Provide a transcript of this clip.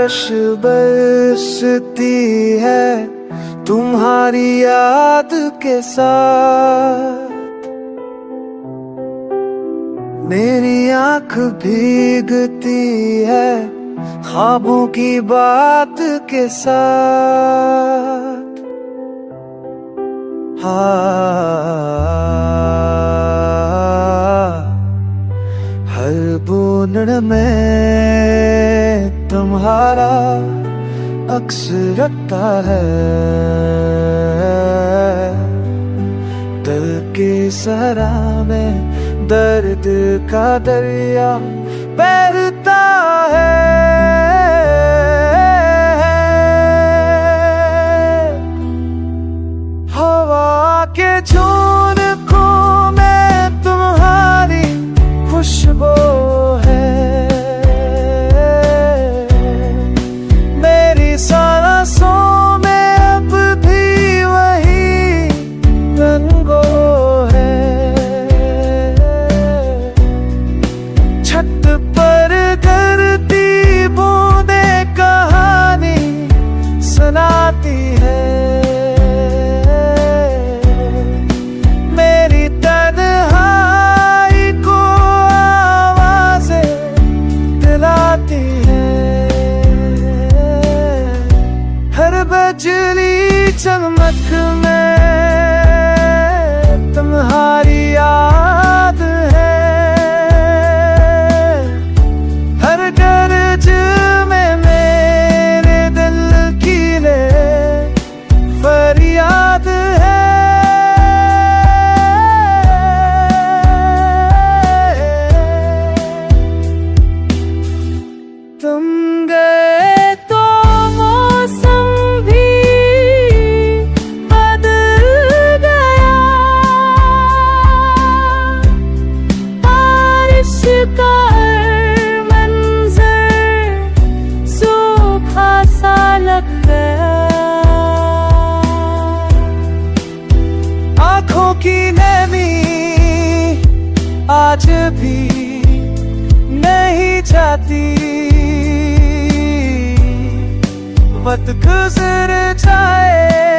बारिश बरसती है तुम्हारी याद के साथ, मेरी आंख भीगती है ख्वाबों की बात के साथ। हर बूंद में तुम्हारा अक्स रखता है, दिल के सरा में दर्द का दरिया बहता है। हवा के झोंकों में तुम्हारी खुशबू है, मेरी सांसों में अब भी वही रंगो है। छत पर गिरती बूंदें कहानी सुनाती है, मेरी तन्हाई को आवाज़ें दिलाती है। हर बिजली चमक में तुम्हारी याद है, हर गरज में मेरे दिल की ले फरियाद है। तुम गए तो मौसम भी बदल गया, बारिश का मंजर सूखा सा लग गया। आँखों की नमी आज भी नहीं जाती, वक्त गुजर जाए